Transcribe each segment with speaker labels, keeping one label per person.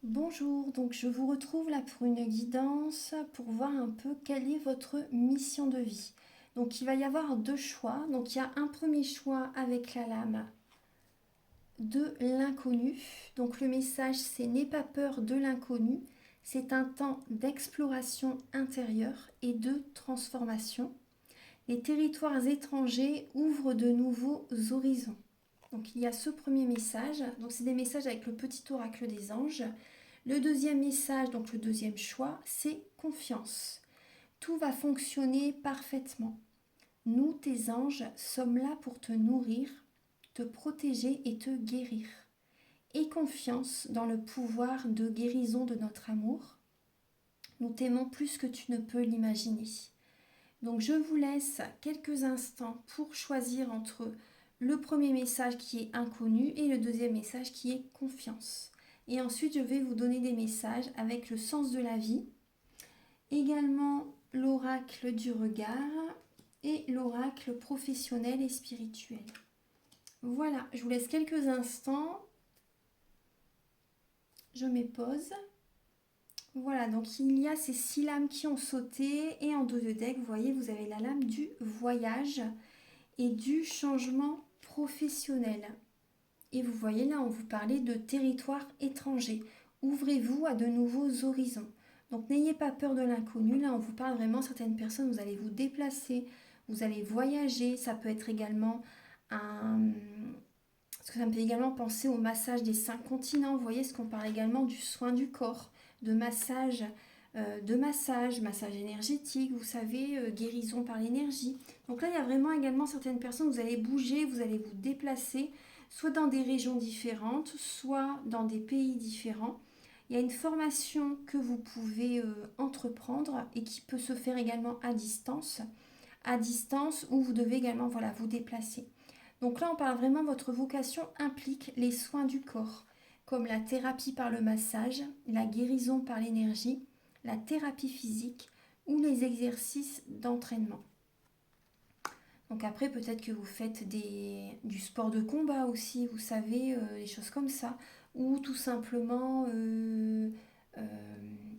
Speaker 1: Bonjour, donc je vous retrouve là pour une guidance pour voir un peu quelle est votre mission de vie. Donc il va y avoir deux choix. Donc il y a un premier choix avec la lame de l'inconnu. Donc le message c'est n'aie pas peur de l'inconnu. C'est un temps d'exploration intérieure et de transformation. Les territoires étrangers ouvrent de nouveaux horizons. Donc il y a ce premier message. Donc c'est des messages avec le petit oracle des anges. Le deuxième message, donc le deuxième choix, c'est confiance. Tout va fonctionner parfaitement. Nous, tes anges, sommes là pour te nourrir, te protéger et te guérir. Aie confiance dans le pouvoir de guérison de notre amour. Nous t'aimons plus que tu ne peux l'imaginer. Donc je vous laisse quelques instants pour choisir entre le premier message qui est inconnu et le deuxième message qui est confiance. Et ensuite, je vais vous donner des messages avec le sens de la vie, également l'oracle du regard et l'oracle professionnel et spirituel. Voilà, je vous laisse quelques instants. Je mets pause. Voilà, donc il y a ces 6 lames qui ont sauté et en dos de deck, vous voyez, vous avez la lame du voyage et du changement professionnel. Et vous voyez là, on vous parlait de territoire étranger. Ouvrez-vous à de nouveaux horizons. Donc n'ayez pas peur de l'inconnu. Là, on vous parle vraiment, certaines personnes, vous allez vous déplacer, vous allez voyager. Ça peut être également un... Parce que ça me fait également penser au massage des 5 continents. Vous voyez, ce qu'on parle également du soin du corps, massage énergétique, vous savez, guérison par l'énergie. Donc là, il y a vraiment également certaines personnes, vous allez bouger, vous allez vous déplacer, soit dans des régions différentes, soit dans des pays différents. Il y a une formation que vous pouvez entreprendre et qui peut se faire également à distance où vous devez également voilà, vous déplacer. Donc là, on parle vraiment, votre vocation implique les soins du corps, comme la thérapie par le massage, la guérison par l'énergie, la thérapie physique ou les exercices d'entraînement. Donc après, peut-être que vous faites du sport de combat aussi, vous savez, des choses comme ça. Ou tout simplement,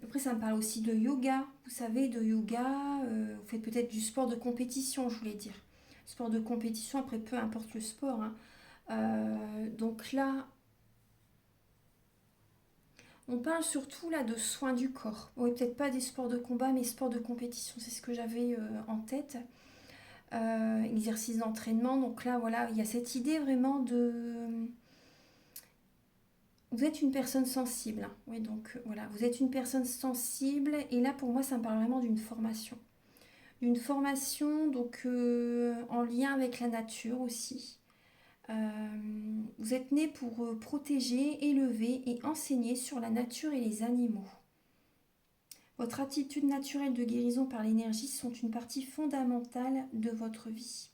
Speaker 1: après ça me parle aussi de yoga, vous savez, de yoga, vous faites peut-être du sport de compétition, je voulais dire. Sport de compétition, après peu importe le sport, hein. Donc là, on parle surtout là de soins du corps. Oui, peut-être pas des sports de combat, mais sports de compétition, c'est ce que j'avais en tête. Exercice d'entraînement. Donc là, voilà, il y a cette idée vraiment de... Vous êtes une personne sensible, hein. Oui, donc voilà, vous êtes une personne sensible. Et là, pour moi, ça me parle vraiment d'une formation. D'une formation, donc en lien avec la nature aussi. Vous êtes né pour protéger, élever et enseigner sur la nature et les animaux. Votre attitude naturelle de guérison par l'énergie sont une partie fondamentale de votre vie.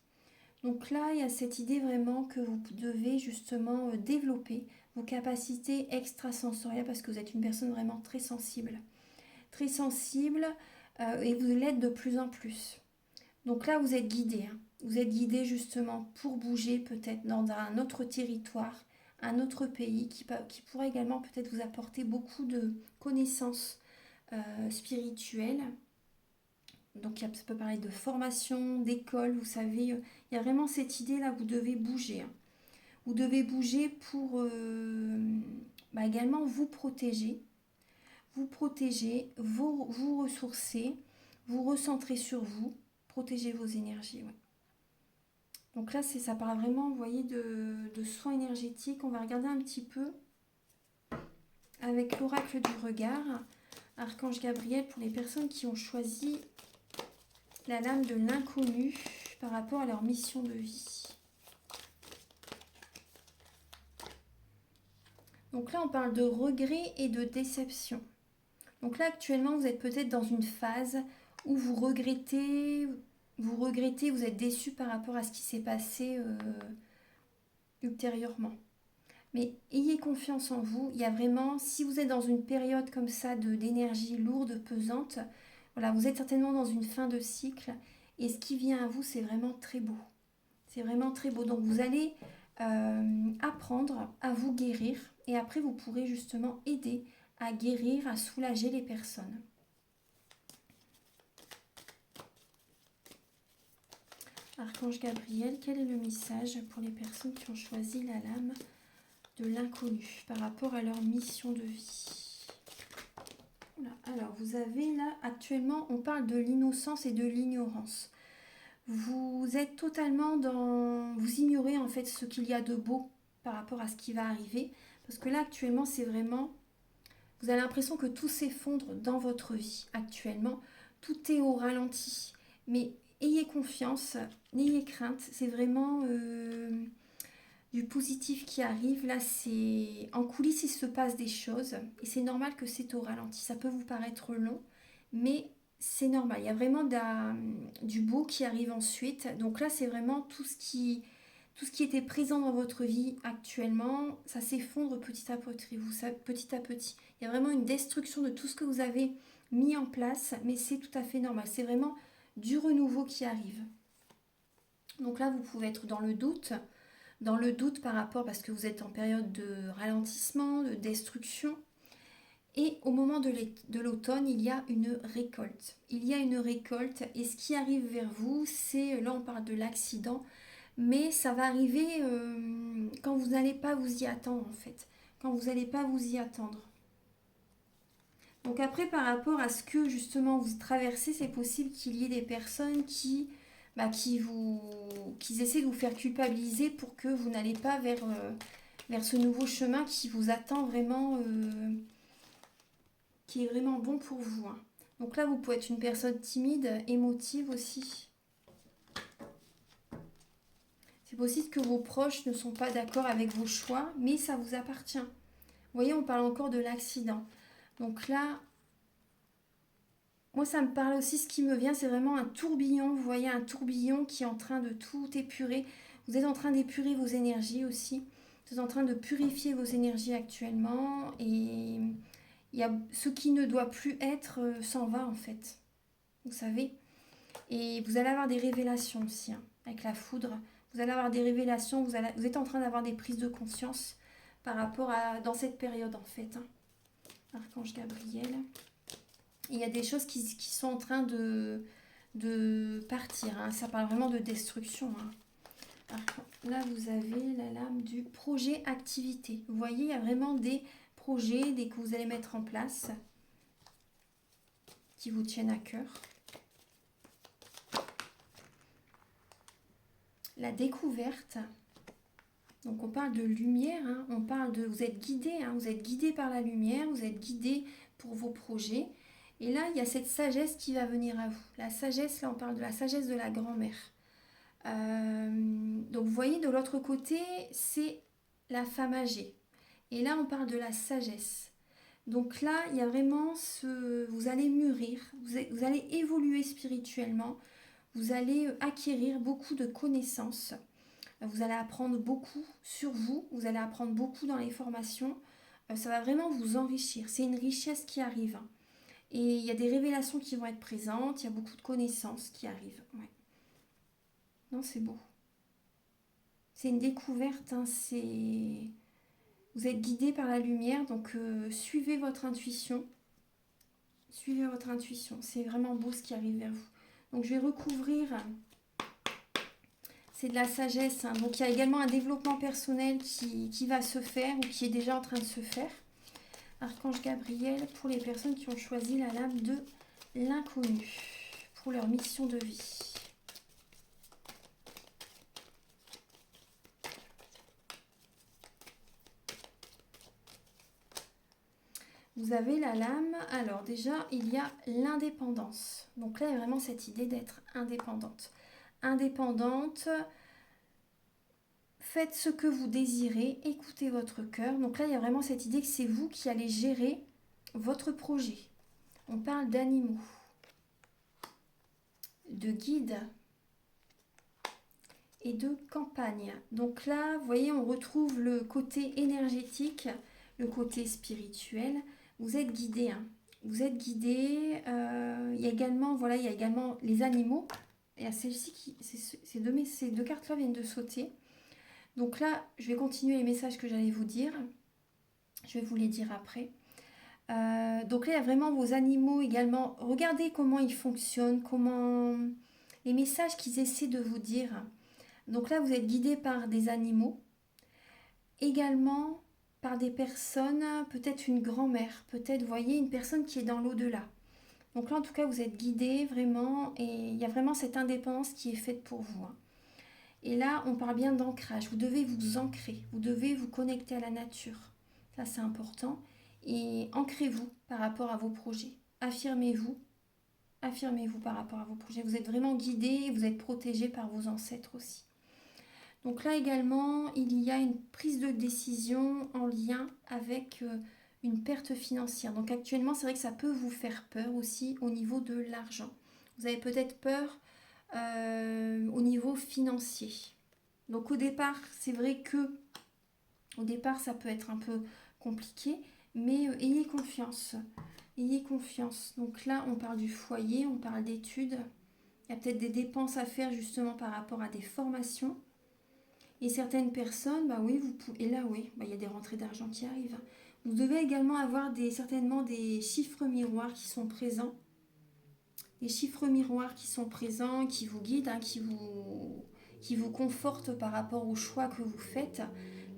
Speaker 1: Donc là, il y a cette idée vraiment que vous devez justement développer vos capacités extrasensorielles parce que vous êtes une personne vraiment très sensible. Très sensible et vous l'êtes de plus en plus. Donc là, vous êtes guidé, hein. Vous êtes guidé justement pour bouger peut-être dans un autre territoire, un autre pays qui pourrait également peut-être vous apporter beaucoup de connaissances spirituelles. Donc ça peut parler de formation, d'école, vous savez, il y a vraiment cette idée-là, vous devez bouger, hein. Vous devez bouger pour également vous protéger, vous ressourcer, vous recentrer sur vous, protéger vos énergies. Ouais. Donc là, ça parle vraiment, vous voyez, de soins énergétiques. On va regarder un petit peu avec l'oracle du regard, Archange Gabriel, pour les personnes qui ont choisi la lame de l'inconnu par rapport à leur mission de vie. Donc là, on parle de regret et de déception. Donc là, actuellement, vous êtes peut-être dans une phase où vous êtes déçu par rapport à ce qui s'est passé ultérieurement. Mais ayez confiance en vous. Il y a vraiment, si vous êtes dans une période comme ça d'énergie lourde, pesante, voilà, vous êtes certainement dans une fin de cycle. Et ce qui vient à vous, c'est vraiment très beau. C'est vraiment très beau. Donc vous allez apprendre à vous guérir. Et après, vous pourrez justement aider à guérir, à soulager les personnes. Archange Gabriel, quel est le message pour les personnes qui ont choisi la lame de l'inconnu par rapport à leur mission de vie? Voilà. Alors, vous avez là, actuellement, on parle de l'innocence et de l'ignorance. Vous êtes totalement dans... Vous ignorez en fait ce qu'il y a de beau par rapport à ce qui va arriver. Parce que là, actuellement, c'est vraiment... Vous avez l'impression que tout s'effondre dans votre vie actuellement. Tout est au ralenti. Mais ayez confiance, n'ayez crainte. C'est vraiment du positif qui arrive. Là, c'est en coulisses, il se passe des choses. Et c'est normal que c'est au ralenti. Ça peut vous paraître long, mais c'est normal. Il y a vraiment du beau qui arrive ensuite. Donc là, c'est vraiment tout ce qui était présent dans votre vie actuellement, ça s'effondre petit à petit. Petit à petit. Il y a vraiment une destruction de tout ce que vous avez mis en place, mais c'est tout à fait normal. C'est vraiment du renouveau qui arrive. Donc là, vous pouvez être dans le doute par rapport, parce que vous êtes en période de ralentissement, de destruction. Et au moment de l'automne, il y a une récolte. Il y a une récolte et ce qui arrive vers vous, c'est, là on parle de l'accident, mais ça va arriver quand vous n'allez pas vous y attendre en fait. Quand vous n'allez pas vous y attendre. Donc après, par rapport à ce que justement vous traversez, c'est possible qu'il y ait des personnes qui essaient de vous faire culpabiliser pour que vous n'allez pas vers ce nouveau chemin qui vous attend vraiment, qui est vraiment bon pour vous. Hein. Donc là, vous pouvez être une personne timide, émotive aussi. C'est possible que vos proches ne sont pas d'accord avec vos choix, mais ça vous appartient. Vous voyez, on parle encore de l'accident. Donc là, moi ça me parle aussi, ce qui me vient, c'est vraiment un tourbillon. Vous voyez, un tourbillon qui est en train de tout épurer. Vous êtes en train d'épurer vos énergies aussi. Vous êtes en train de purifier vos énergies actuellement. Et il y a ce qui ne doit plus être s'en va en fait. Vous savez. Et vous allez avoir des révélations aussi, hein, avec la foudre. Vous allez avoir des révélations, vous êtes en train d'avoir des prises de conscience par rapport à dans cette période en fait. Hein. Archange Gabriel. Il y a des choses qui sont en train de partir. Hein. Ça parle vraiment de destruction. Hein. Alors, là, vous avez la lame du projet activité. Vous voyez, il y a vraiment des projets que vous allez mettre en place qui vous tiennent à cœur. La découverte. Donc on parle de lumière, hein, on parle de... Vous êtes guidé, hein, vous êtes guidé par la lumière, vous êtes guidé pour vos projets. Et là, il y a cette sagesse qui va venir à vous. La sagesse, là, on parle de la sagesse de la grand-mère. Donc vous voyez, de l'autre côté, c'est la femme âgée. Et là, on parle de la sagesse. Donc là, il y a vraiment vous allez mûrir, vous allez évoluer spirituellement. Vous allez acquérir beaucoup de connaissances. Vous allez apprendre beaucoup sur vous. Vous allez apprendre beaucoup dans les formations. Ça va vraiment vous enrichir. C'est une richesse qui arrive. Et il y a des révélations qui vont être présentes. Il y a beaucoup de connaissances qui arrivent. Ouais. Non, c'est beau. C'est une découverte. Hein, vous êtes guidé par la lumière. Donc, suivez votre intuition. Suivez votre intuition. C'est vraiment beau ce qui arrive vers vous. Donc je vais recouvrir, c'est de la sagesse, hein. Donc il y a également un développement personnel qui va se faire ou qui est déjà en train de se faire. Archange Gabriel pour les personnes qui ont choisi la lame de l'inconnu pour leur mission de vie. Vous avez la lame, alors déjà il y a l'indépendance. Donc là il y a vraiment cette idée d'être indépendante. Indépendante, faites ce que vous désirez, écoutez votre cœur. Donc là il y a vraiment cette idée que c'est vous qui allez gérer votre projet. On parle d'animaux, de guides et de campagne. Donc là vous voyez on retrouve le côté énergétique, le côté spirituel. Vous êtes guidé, hein. Vous êtes guidé. Il y a également, voilà, il y a également les animaux. Et à celle-ci, ces deux cartes-là viennent de sauter. Donc là, je vais continuer les messages que j'allais vous dire. Je vais vous les dire après. Donc là, il y a vraiment vos animaux également. Regardez comment ils fonctionnent, comment les messages qu'ils essaient de vous dire. Donc là, vous êtes guidé par des animaux, également par des personnes, peut-être une grand-mère, peut-être, vous voyez, une personne qui est dans l'au-delà. Donc là, en tout cas, vous êtes guidé vraiment et il y a vraiment cette indépendance qui est faite pour vous, hein. Et là, on parle bien d'ancrage. Vous devez vous ancrer, vous devez vous connecter à la nature. Ça, c'est important. Et ancrez-vous par rapport à vos projets. Affirmez-vous, affirmez-vous par rapport à vos projets. Vous êtes vraiment guidé, vous êtes protégé par vos ancêtres aussi. Donc là également, il y a une prise de décision en lien avec une perte financière. Donc actuellement, c'est vrai que ça peut vous faire peur aussi au niveau de l'argent. Vous avez peut-être peur au niveau financier. Donc au départ, c'est vrai que au départ, ça peut être un peu compliqué, mais ayez confiance. Ayez confiance. Donc là, on parle du foyer, on parle d'études. Il y a peut-être des dépenses à faire justement par rapport à des formations. Et certaines personnes, bah oui, vous pouvez. Et là, oui, bah, il y a des rentrées d'argent qui arrivent. Vous devez également avoir certainement des chiffres miroirs qui sont présents. Des chiffres miroirs qui sont présents, qui vous guident, hein, qui vous confortent par rapport aux choix que vous faites.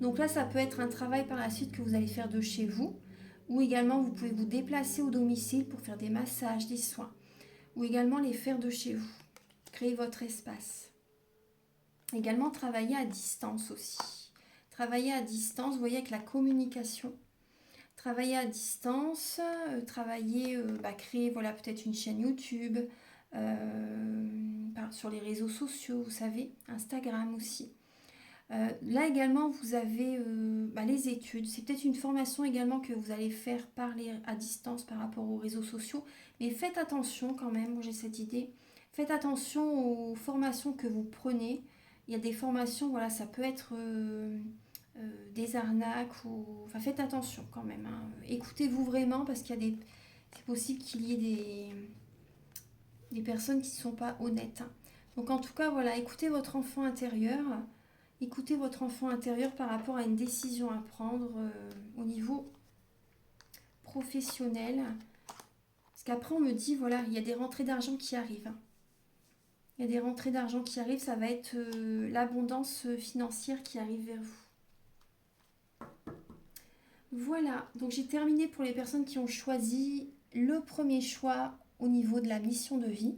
Speaker 1: Donc là, ça peut être un travail par la suite que vous allez faire de chez vous. Ou également, vous pouvez vous déplacer au domicile pour faire des massages, des soins. Ou également les faire de chez vous. Créer votre espace. Également travailler à distance aussi. Travailler à distance, vous voyez, avec la communication. Travailler à distance, créer voilà, peut-être une chaîne YouTube, sur les réseaux sociaux, vous savez, Instagram aussi. Là également, vous avez les études. C'est peut-être une formation également que vous allez faire à distance par rapport aux réseaux sociaux. Mais faites attention quand même, moi j'ai cette idée. Faites attention aux formations que vous prenez. Il y a des formations, voilà, ça peut être des arnaques. Enfin, faites attention quand même, hein. Écoutez-vous vraiment parce qu'il y a c'est possible qu'il y ait des personnes qui ne sont pas honnêtes, hein. Donc en tout cas, voilà, écoutez votre enfant intérieur. Écoutez votre enfant intérieur par rapport à une décision à prendre au niveau professionnel. Parce qu'après, on me dit, voilà, il y a des rentrées d'argent qui arrivent. Il y a des rentrées d'argent qui arrivent, ça va être l'abondance financière qui arrive vers vous. Voilà, donc j'ai terminé pour les personnes qui ont choisi le premier choix au niveau de la mission de vie.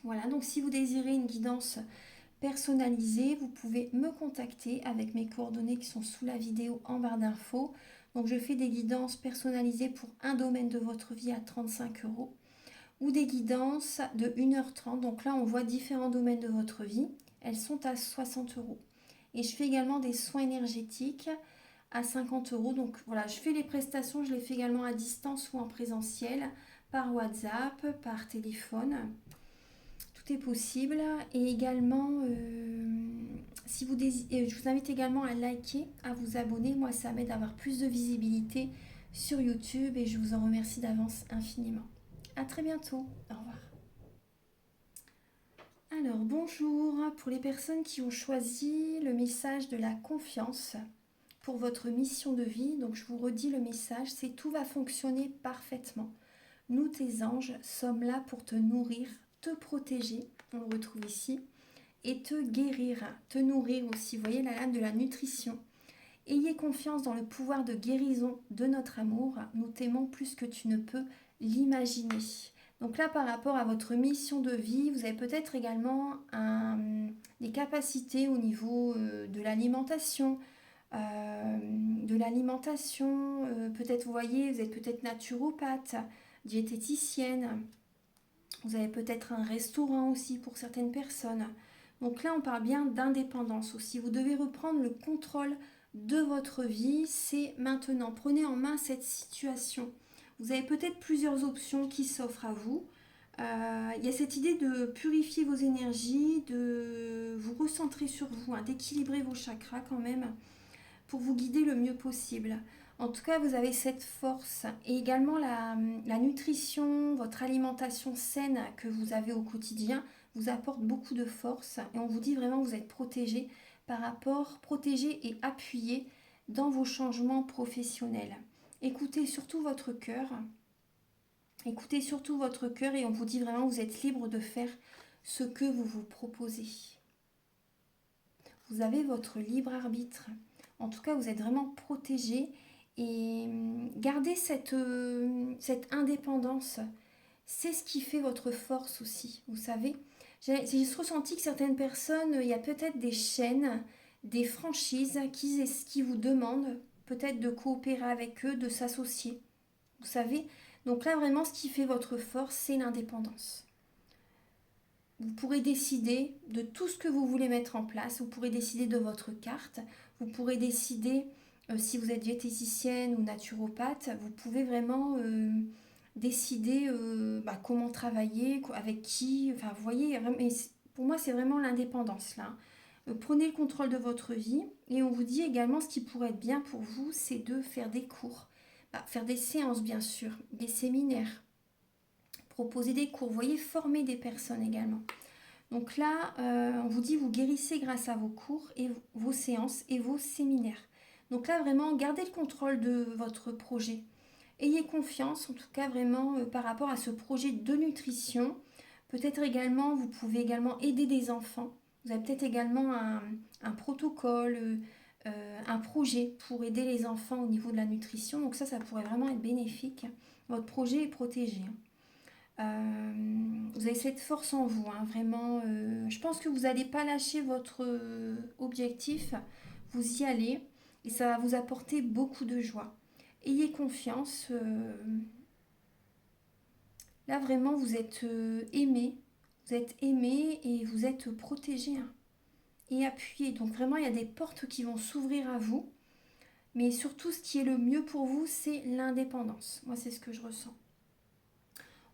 Speaker 1: Voilà, donc si vous désirez une guidance personnalisée, vous pouvez me contacter avec mes coordonnées qui sont sous la vidéo en barre d'infos. Donc je fais des guidances personnalisées pour un domaine de votre vie à 35 € ou des guidances de 1h30. Donc là, on voit différents domaines de votre vie. Elles sont à 60 €. Et je fais également des soins énergétiques à 50 €. Donc voilà, je fais les prestations, je les fais également à distance ou en présentiel, par WhatsApp, par téléphone. Tout est possible. Et également, je vous invite également à liker, à vous abonner. Moi, ça m'aide à avoir plus de visibilité sur YouTube et je vous en remercie d'avance infiniment. À très bientôt. Au revoir. Alors, bonjour. Pour les personnes qui ont choisi le message de la confiance pour votre mission de vie, donc je vous redis le message, c'est tout va fonctionner parfaitement. Nous, tes anges, sommes là pour te nourrir, te protéger, on le retrouve ici, et te guérir, te nourrir aussi. Vous voyez la lame de la nutrition. Ayez confiance dans le pouvoir de guérison de notre amour. Nous t'aimons plus que tu ne peux l'imaginer. Donc là, par rapport à votre mission de vie, vous avez peut-être également des capacités au niveau de l'alimentation. Peut-être, vous voyez, vous êtes peut-être naturopathe, diététicienne. Vous avez peut-être un restaurant aussi pour certaines personnes. Donc là, on parle bien d'indépendance aussi. Vous devez reprendre le contrôle de votre vie. C'est maintenant. Prenez en main cette situation. Vous avez peut-être plusieurs options qui s'offrent à vous. Il y a cette idée de purifier vos énergies, de vous recentrer sur vous, hein, d'équilibrer vos chakras quand même pour vous guider le mieux possible. En tout cas, vous avez cette force et également la nutrition, votre alimentation saine que vous avez au quotidien vous apporte beaucoup de force et on vous dit vraiment que vous êtes protégé protégé et appuyé dans vos changements professionnels. Écoutez surtout votre cœur. Écoutez surtout votre cœur et on vous dit vraiment vous êtes libre de faire ce que vous vous proposez. Vous avez votre libre arbitre. En tout cas, vous êtes vraiment protégé et gardez cette indépendance. C'est ce qui fait votre force aussi, vous savez. J'ai ressenti que certaines personnes, il y a peut-être des chaînes, des franchises qui vous demandent peut-être de coopérer avec eux, de s'associer. Vous savez, donc là vraiment ce qui fait votre force, c'est l'indépendance. Vous pourrez décider de tout ce que vous voulez mettre en place, vous pourrez décider de votre carte, vous pourrez décider si vous êtes diététicienne ou naturopathe, vous pouvez vraiment décider comment travailler, avec qui, enfin vous voyez, pour moi c'est vraiment l'indépendance là. Prenez le contrôle de votre vie et on vous dit également ce qui pourrait être bien pour vous, c'est de faire des cours, faire des séances bien sûr, des séminaires, proposer des cours, vous voyez, former des personnes également. Donc là, on vous dit vous guérissez grâce à vos cours et vos séances et vos séminaires. Donc là, vraiment, gardez le contrôle de votre projet. Ayez confiance, en tout cas, vraiment, par rapport à ce projet de nutrition. Peut-être également, vous pouvez également aider des enfants. Vous avez peut-être également un protocole, un projet pour aider les enfants au niveau de la nutrition. Donc ça pourrait vraiment être bénéfique. Votre projet est protégé. Vous avez cette force en vous, hein, vraiment. Je pense que vous n'allez pas lâcher votre objectif. Vous y allez et ça va vous apporter beaucoup de joie. Ayez confiance. Là, vraiment, vous êtes aimé. Vous êtes aimé et vous êtes protégé, hein, et appuyé. Donc vraiment, il y a des portes qui vont s'ouvrir à vous. Mais surtout, ce qui est le mieux pour vous, c'est l'indépendance. Moi, c'est ce que je ressens.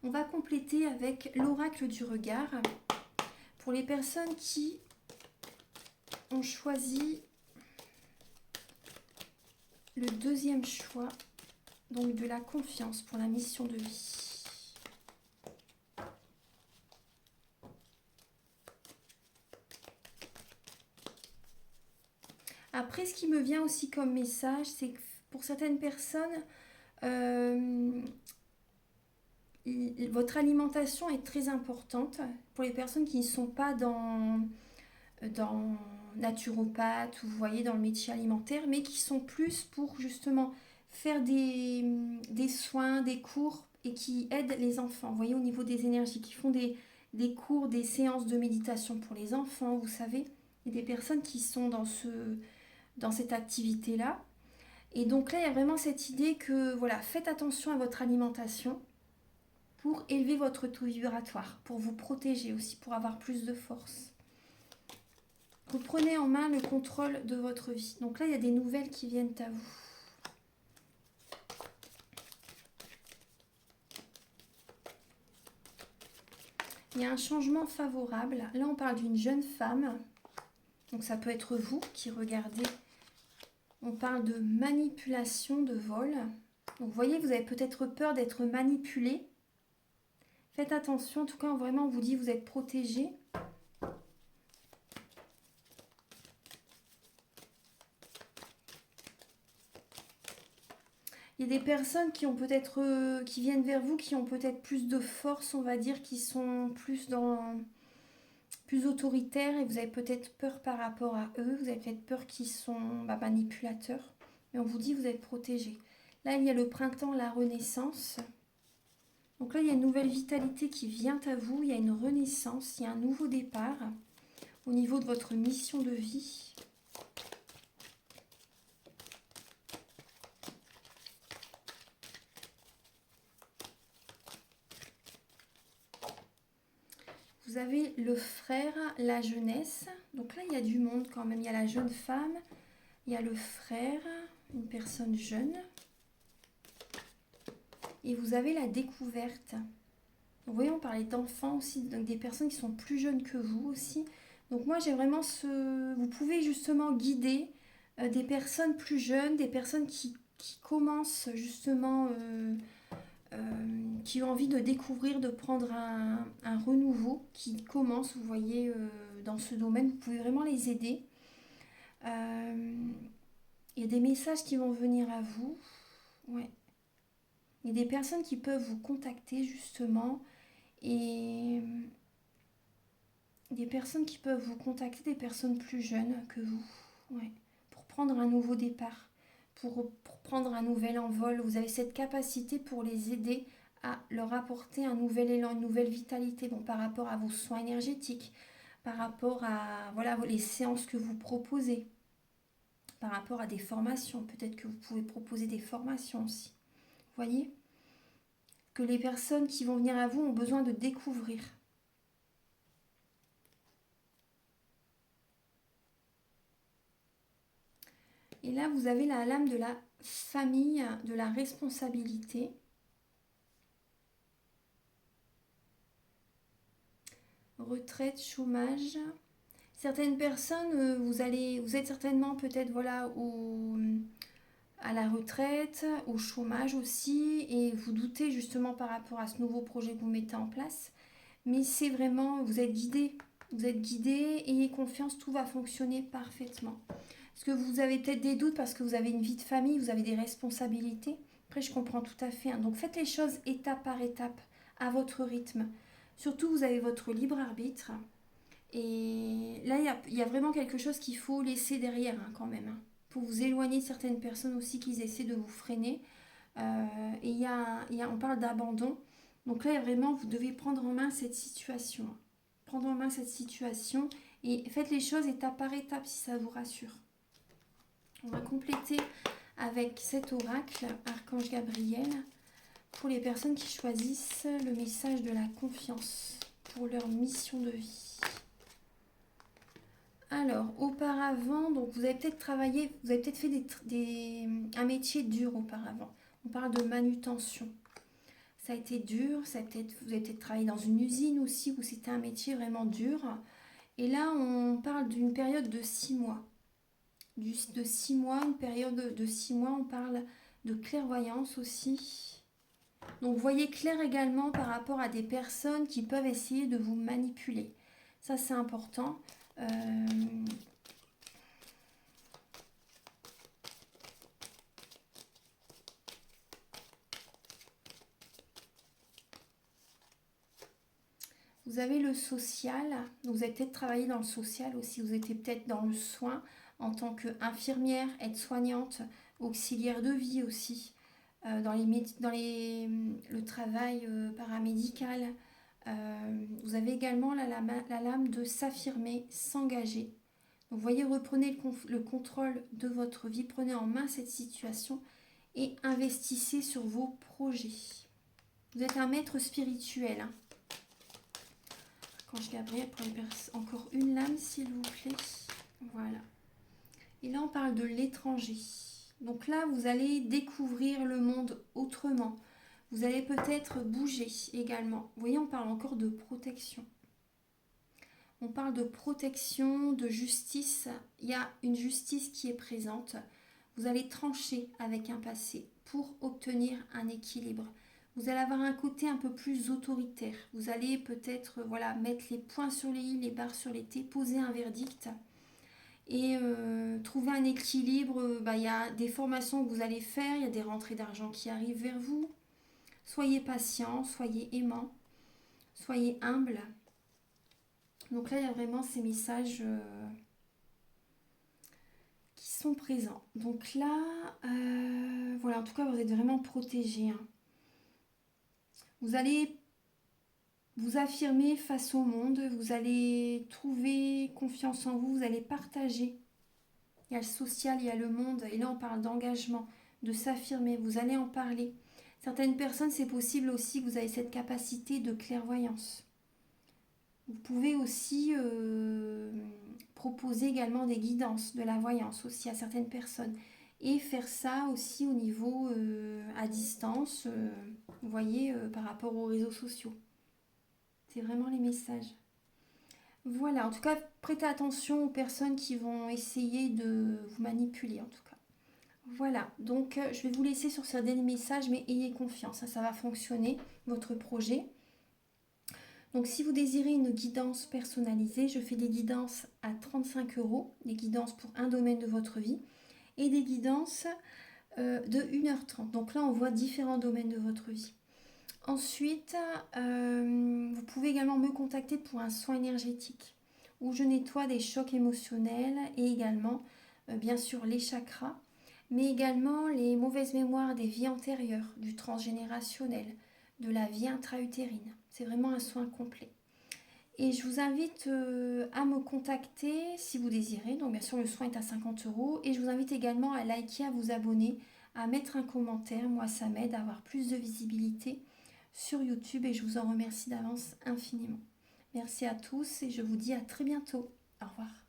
Speaker 1: On va compléter avec l'oracle du regard. Pour les personnes qui ont choisi le deuxième choix, donc de la confiance pour la mission de vie. Après, ce qui me vient aussi comme message, c'est que pour certaines personnes, votre alimentation est très importante. Pour les personnes qui ne sont pas dans naturopathe ou vous voyez dans le métier alimentaire, mais qui sont plus pour justement faire des soins, des cours et qui aident les enfants. Vous voyez au niveau des énergies, qui font des cours, des séances de méditation pour les enfants, vous savez. Il y a des personnes qui sont dans cette activité-là. Et donc là, il y a vraiment cette idée que voilà, faites attention à votre alimentation pour élever votre taux vibratoire, pour vous protéger aussi, pour avoir plus de force. Vous prenez en main le contrôle de votre vie. Donc là, il y a des nouvelles qui viennent à vous. Il y a un changement favorable. Là, on parle d'une jeune femme. Donc ça peut être vous qui regardez. On parle de manipulation, de vol. Donc vous voyez, vous avez peut-être peur d'être manipulé. Faites attention. En tout cas, vraiment, on vous dit vous êtes protégé. Il y a des personnes qui ont peut-être, qui viennent vers vous, qui ont peut-être plus de force, on va dire, qui sont plus autoritaires et vous avez peut-être peur par rapport à eux. Vous avez peut-être peur qu'ils sont manipulateurs. Mais on vous dit vous êtes protégés. Là, il y a le printemps, la renaissance. Donc là, il y a une nouvelle vitalité qui vient à vous. Il y a une renaissance, il y a un nouveau départ au niveau de votre mission de vie. Vous avez le frère, la jeunesse. Donc là, il y a du monde quand même. Il y a la jeune femme, il y a le frère, une personne jeune. Et vous avez la découverte. Vous voyez, on parlait d'enfants aussi, donc des personnes qui sont plus jeunes que vous aussi. Donc moi, j'ai vraiment vous pouvez justement guider des personnes plus jeunes, des personnes qui commencent justement... qui ont envie de découvrir, de prendre un renouveau, qui commence, vous voyez, dans ce domaine. Vous pouvez vraiment les aider. Il y a des messages qui vont venir à vous. Ouais. Il y a des personnes qui peuvent vous contacter justement et des personnes qui peuvent vous contacter, des personnes plus jeunes que vous, ouais, pour prendre un nouveau départ, pour prendre un nouvel envol. Vous avez cette capacité pour les aider à leur apporter un nouvel élan, une nouvelle vitalité, bon, par rapport à vos soins énergétiques, par rapport à voilà, les séances que vous proposez, par rapport à des formations. Peut-être que vous pouvez proposer des formations aussi. Vous voyez que les personnes qui vont venir à vous ont besoin de découvrir. Et là, vous avez la lame de la famille, de la responsabilité. Retraite, chômage. Certaines personnes, vous êtes certainement peut-être voilà à la retraite, au chômage aussi, et vous doutez justement par rapport à ce nouveau projet que vous mettez en place. Mais c'est vraiment, vous êtes guidé, ayez confiance, tout va fonctionner parfaitement. Parce que vous avez peut-être des doutes parce que vous avez une vie de famille, vous avez des responsabilités. Après, je comprends tout à fait, hein. Donc faites les choses étape par étape, à votre rythme. Surtout, vous avez votre libre arbitre. Et là, il y a vraiment quelque chose qu'il faut laisser derrière, hein, quand même, hein, pour vous éloigner de certaines personnes aussi qui essaient de vous freiner. Et on parle d'abandon. Donc là, vraiment, vous devez prendre en main cette situation. Prendre en main cette situation et faites les choses étape par étape si ça vous rassure. On va compléter avec cet oracle, Archange Gabriel, pour les personnes qui choisissent le message de la confiance pour leur mission de vie. Alors, auparavant, donc vous avez peut-être travaillé, vous avez peut-être fait un métier dur auparavant. On parle de manutention. Ça a été dur, vous avez peut-être travaillé dans une usine aussi où c'était un métier vraiment dur. Et là, on parle d'une période de 6 mois. De 6 mois, une période de 6 mois, on parle de clairvoyance aussi. Donc voyez clair également par rapport à des personnes qui peuvent essayer de vous manipuler. Ça c'est important. Vous avez le social, donc vous avez peut-être travaillé dans le social aussi, vous étiez peut-être dans le soin en tant qu'infirmière, aide-soignante, auxiliaire de vie aussi, le travail paramédical. Vous avez également la lame de s'affirmer, s'engager. Donc, vous voyez, reprenez le contrôle de votre vie, prenez en main cette situation et investissez sur vos projets. Vous êtes un maître spirituel, hein. Archange Gabriel, pour les personnes, encore une lame s'il vous plaît. Voilà. Et là, on parle de l'étranger. Donc là, vous allez découvrir le monde autrement. Vous allez peut-être bouger également. Vous voyez, on parle encore de protection. On parle de protection, de justice. Il y a une justice qui est présente. Vous allez trancher avec un passé pour obtenir un équilibre. Vous allez avoir un côté un peu plus autoritaire. Vous allez peut-être mettre les points sur les i, les barres sur les t, poser un verdict et trouver un équilibre. Il y a des formations que vous allez faire, il y a des rentrées d'argent qui arrivent vers vous. Soyez patient, soyez aimant, soyez humble. Donc là, il y a vraiment ces messages qui sont présents. Donc là, en tout cas, vous êtes vraiment protégés, hein. Vous allez vous affirmer face au monde, vous allez trouver confiance en vous, vous allez partager. Il y a le social, il y a le monde, et là on parle d'engagement, de s'affirmer, vous allez en parler. Certaines personnes, c'est possible aussi que vous avez cette capacité de clairvoyance. Vous pouvez aussi proposer également des guidances, de la voyance aussi à certaines personnes. Et faire ça aussi au niveau à distance, vous voyez, par rapport aux réseaux sociaux. C'est vraiment les messages. Voilà, en tout cas, prêtez attention aux personnes qui vont essayer de vous manipuler, en tout cas. Voilà, donc je vais vous laisser sur ce dernier message, mais ayez confiance, hein, ça va fonctionner, votre projet. Donc si vous désirez une guidance personnalisée, je fais des guidances à 35 €, des guidances pour un domaine de votre vie, et des guidances de 1h30. Donc là, on voit différents domaines de votre vie. Ensuite, vous pouvez également me contacter pour un soin énergétique où je nettoie des chocs émotionnels et également, bien sûr, les chakras, mais également les mauvaises mémoires des vies antérieures, du transgénérationnel, de la vie intra-utérine. C'est vraiment un soin complet. Et je vous invite à me contacter si vous désirez. Donc bien sûr, le soin est à 50 euros. Et je vous invite également à liker, à vous abonner, à mettre un commentaire. Moi, ça m'aide à avoir plus de visibilité sur YouTube et je vous en remercie d'avance infiniment. Merci à tous et je vous dis à très bientôt. Au revoir.